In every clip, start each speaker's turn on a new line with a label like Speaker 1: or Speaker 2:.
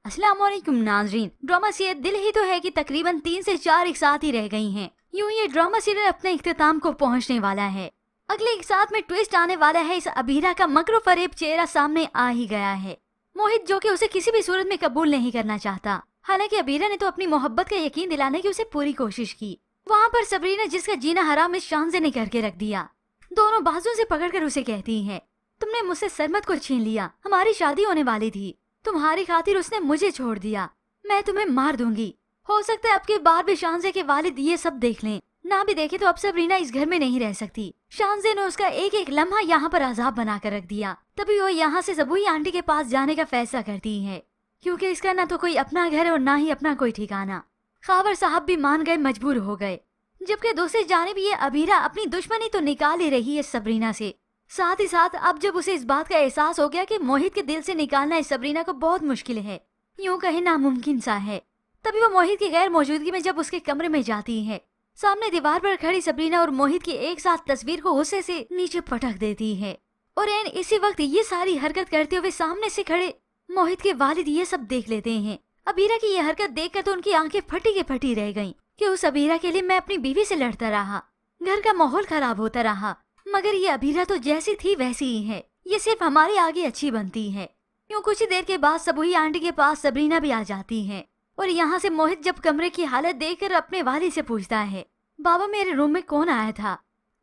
Speaker 1: अस्सलाम वालेकुम नाज़रीन। ड्रामा सीरियल दिल ही तो है कि तकरीबन 3 से 4 एक साथ ही रह गई हैं। यूं ये ड्रामा सीरियल अपने इख्तिताम को पहुंचने वाला है। अगले एक साथ में ट्विस्ट आने वाला है। इस अबीरा का मकरो फरेब चेहरा सामने आ ही गया है। मोहित जो कि उसे किसी भी सूरत में कबूल नहीं करना चाहता। हालांकि अबीरा ने तो अपनी मोहब्बत का यकीन दिलाने की उसे पूरी कोशिश की। वहाँ पर सबरीना जिसका जीना हराम इस शानज़े ने करके रख दिया। दोनों बाजू से पकड़कर उसे कहती है, तुमने मुझसे सरमत को छीन लिया। हमारी शादी होने वाली थी, तुम्हारी खातिर उसने मुझे छोड़ दिया। मैं तुम्हें मार दूंगी। हो सकता है अब के बार भी शानज़े के वालिद ये सब देख लें। ना भी देखे तो अब सबरीना इस घर में नहीं रह सकती। शानज़े ने उसका एक एक लम्हा यहाँ पर अजाब बना कर रख दिया। तभी वो यहाँ से ज़बूई आंटी के पास जाने का फैसला करती है, क्योंकि इसका ना तो कोई अपना घर और ना ही अपना कोई ठिकाना। खावर साहब भी मान गए, मजबूर हो गए। जबकि दूसरी जानिब ये अबीरा अपनी दुश्मनी तो निकाल ही रही है सबरीना से। साथ ही साथ अब जब उसे इस बात का एहसास हो गया कि मोहित के दिल से निकालना इस सबरीना को बहुत मुश्किल है, यूं कहे नामुमकिन सा है, तभी वो मोहित की गैर मौजूदगी में जब उसके कमरे में जाती है, सामने दीवार पर खड़ी सबरीना और मोहित की एक साथ तस्वीर को गुस्से से नीचे पटक देती है। और एन इसी वक्त ये सारी हरकत करते हुए सामने से खड़े मोहित के वालिद ये सब देख लेते हैं। अबीरा की ये हरकत देखकर तो उनकी आंखें फटी के फटी रह गईं कि उस अबीरा के लिए मैं अपनी बीवी से लड़ता रहा, घर का माहौल खराब होता रहा, मगर ये अबीरा तो जैसी थी वैसी ही है। ये सिर्फ हमारे आगे अच्छी बनती है। यूं कुछ ही देर के बाद सबूई आंटी के पास सबरीना भी आ जाती है। और यहाँ से मोहित जब कमरे की हालत देखकर अपने वालिद से पूछता है, बाबा मेरे रूम में कौन आया था?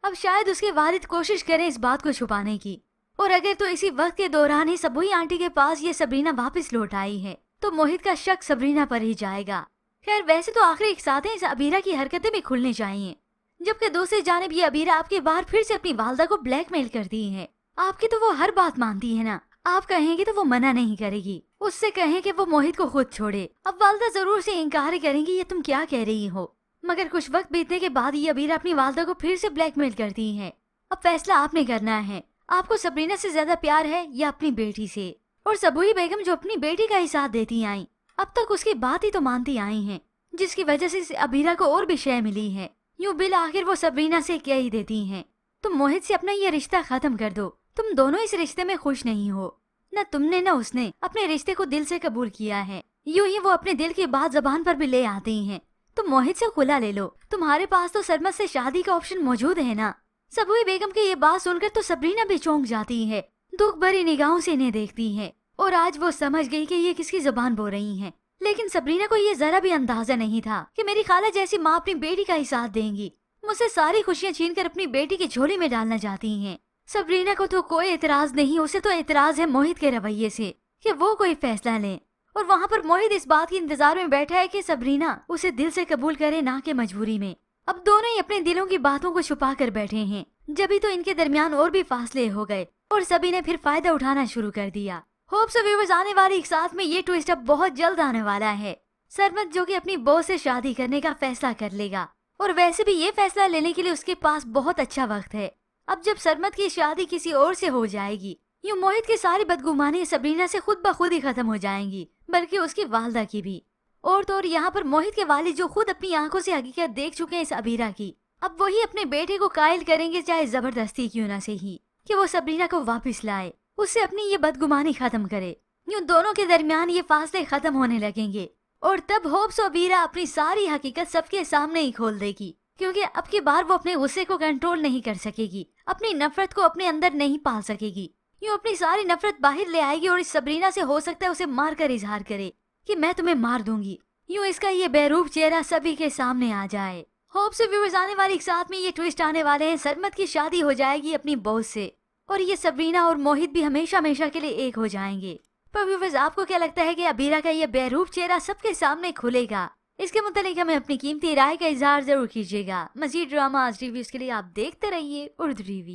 Speaker 1: अब शायद उसके वालिद कोशिश करें इस बात को छुपाने की। और अगर तो इसी वक्त के दौरान ही सबूई आंटी के पास ये सबरीना वापस लौट आई है तो मोहित का शक सबरीना पर ही जाएगा। खैर वैसे तो आखिरी एक साथ इस अबीरा की हरकतें भी खुलनी चाहिए। जबकि दूसरी जानिब ये अबीरा आपके बाहर फिर से अपनी वालदा को ब्लैकमेल करती है। आपकी तो वो हर बात मानती है ना, आप कहेंगे तो वो मना नहीं करेगी। उससे कहें कि वो मोहित को खुद छोड़े। अब वालदा जरूर से इनकार करेंगी, ये तुम क्या कह रही हो। मगर कुछ वक्त बीतने के बाद ये अबीरा अपनी वालदा को फिर से ब्लैकमेल करती है। अब फैसला आपने करना है, आपको सबरीना से ज्यादा प्यार है या अपनी बेटी से। और सबूई बेगम जो अपनी बेटी का ही साथ देती आई, अब तक उसकी बात ही तो मानती आई हैं, जिसकी वजह से इस अबीरा को और भी शय मिली है। यूं बिल आखिर वो सबरीना से कह ही देती हैं, तुम मोहित से अपना ये रिश्ता खत्म कर दो। तुम दोनों इस रिश्ते में खुश नहीं हो, न तुमने न उसने अपने रिश्ते को दिल से कबूल किया है। यूं ही वो अपने दिल की बात जबान पर भी ले आती हैं। तुम मोहित से खुला ले लो, तुम्हारे पास तो सरमत से शादी का ऑप्शन मौजूद है ना। सबूई बेगम की ये बात सुनकर तो सबरीना भी चौंक जाती है, दुख भरी निगाहों से इन्हें देखती है। और आज वो समझ गई कि ये किसकी जुबान बोल रही हैं। लेकिन सबरीना को ये जरा भी अंदाजा नहीं था कि मेरी खाला जैसी माँ अपनी बेटी का ही साथ देंगी। मुझसे सारी खुशियाँ छीनकर अपनी बेटी की झोली में डालना चाहती हैं। सबरीना को तो कोई एतराज नहीं, उसे तो एतराज है मोहित के रवैये से कि वो कोई फैसला ले। और वहाँ पर मोहित इस बात के इंतजार में बैठा है कि सबरीना उसे दिल से कबूल करे, ना के मजबूरी में। अब दोनों ही अपने दिलों की बातों को छुपा कर बैठे हैं। जभी तो इनके दरमियान और भी फासले हो गए और सभी ने फिर फायदा उठाना शुरू कर दिया। होप सो व्यूअर्स आने वाली एक साथ में ये ट्विस्ट अब बहुत जल्द आने वाला है। सरमत जो कि अपनी बहू से शादी करने का फैसला कर लेगा। और वैसे भी ये फैसला लेने के लिए उसके पास बहुत अच्छा वक्त है। अब जब सरमत की शादी किसी और से हो जाएगी, यूं मोहित की सारी बदगुमानी सबरीना से खुद ब खुद ही खत्म हो जाएंगी, बल्कि उसकी वालदा की भी। और तो और यहाँ पर मोहित के वालिद जो खुद अपनी आंखों से हकीकत देख चुके हैं इस अबीरा की, अब वही अपने बेटे को कायल करेंगे, चाहे जबरदस्ती क्यों न सही, कि वो सबरीना को वापस लाए, उससे अपनी ये बदगुमानी खत्म करे। यूं दोनों के दरमियान ये फासले खत्म होने लगेंगे। और तब होप सो अबीरा अपनी सारी हकीकत सबके सामने ही खोल देगी, क्योंकि अब की बार वो अपने गुस्से को कंट्रोल नहीं कर सकेगी, अपनी नफरत को अपने अंदर नहीं पाल सकेगी। यूं अपनी सारी नफरत बाहर ले आएगी और इस सबरीना से हो सकता है उसे मार कर इजहार करे कि मैं तुम्हें मार दूंगी। यूं इसका ये बेरूप चेहरा सभी के सामने आ जाए। होप सो व्यूअर्स आने वाली एक साथ में ये ट्विस्ट आने वाले हैं। सरमत की शादी हो जाएगी अपनी बहू से और ये सबरीना और मोहित भी हमेशा हमेशा के लिए एक हो जाएंगे। पर व्यूअर्स आपको क्या लगता है कि अबीरा का ये बेरूप चेहरा सबके सामने खुलेगा? इसके मुतालिक हमें अपनी कीमती राय का इजहार जरूर कीजिएगा। मजीद ड्रामा रिव्यूज के लिए आप देखते रहिए उर्दू टीवी।